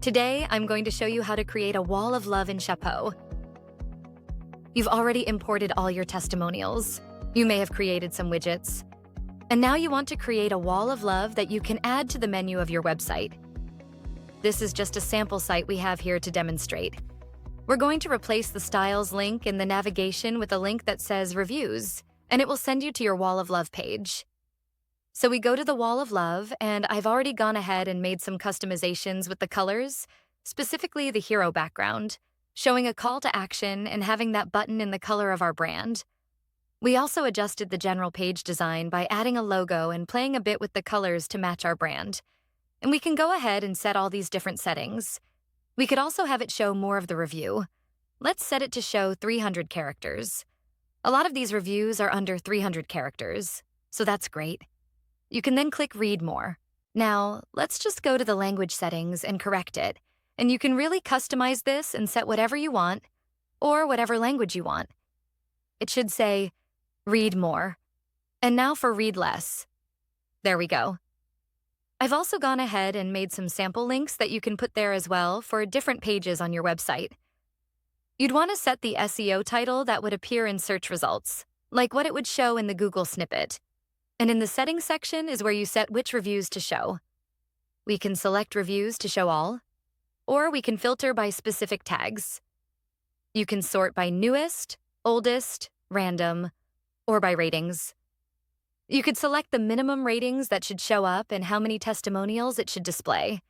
Today, I'm going to show you how to create a wall of love in Chapeau. You've already imported all your testimonials. You may have created some widgets. And now you want to create a wall of love that you can add to the menu of your website. This is just a sample site we have here to demonstrate. We're going to replace the styles link in the navigation with a link that says reviews, and it will send you to your wall of love page. So we go to the wall of love, and I've already gone ahead and made some customizations with the colors, specifically the hero background, showing a call to action and having that button in the color of our brand. We also adjusted the general page design by adding a logo and playing a bit with the colors to match our brand. And we can go ahead and set all these different settings. We could also have it show more of the review. Let's set it to show 300 characters. A lot of these reviews are under 300 characters, so that's great. You can then click Read More. Now, let's just go to the language settings and correct it, and you can really customize this and set whatever you want, or whatever language you want. It should say, Read More. And now for Read Less. There we go. I've also gone ahead and made some sample links that you can put there as well for different pages on your website. You'd want to set the SEO title that would appear in search results, like what it would show in the Google snippet. And in the settings section is where you set which reviews to show. We can select reviews to show all, or we can filter by specific tags. You can sort by newest, oldest, random, or by ratings. You could select the minimum ratings that should show up and how many testimonials it should display.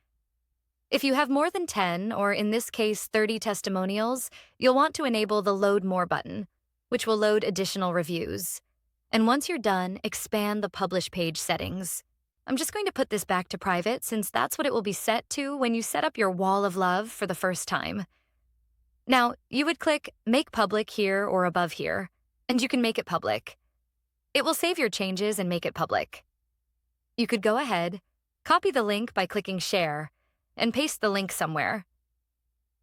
If you have more than 10, or in this case 30 testimonials, you'll want to enable the Load More button, which will load additional reviews. And once you're done, expand the Publish page settings. I'm just going to put this back to private since that's what it will be set to when you set up your wall of love for the first time. Now, you would click Make Public here or above here, and you can make it public. It will save your changes and make it public. You could go ahead, copy the link by clicking Share, and paste the link somewhere.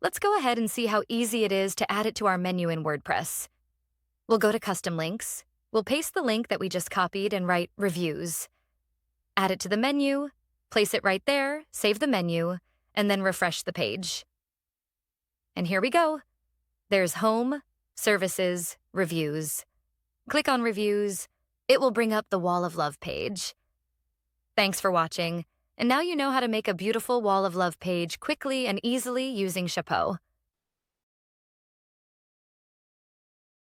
Let's go ahead and see how easy it is to add it to our menu in WordPress. We'll go to Custom Links. We'll paste the link that we just copied and write Reviews. Add it to the menu, place it right there, save the menu, and then refresh the page. And here we go. There's Home, Services, Reviews. Click on Reviews. It will bring up the Wall of Love page. Thanks for watching, and now you know how to make a beautiful Wall of Love page quickly and easily using Chapeau.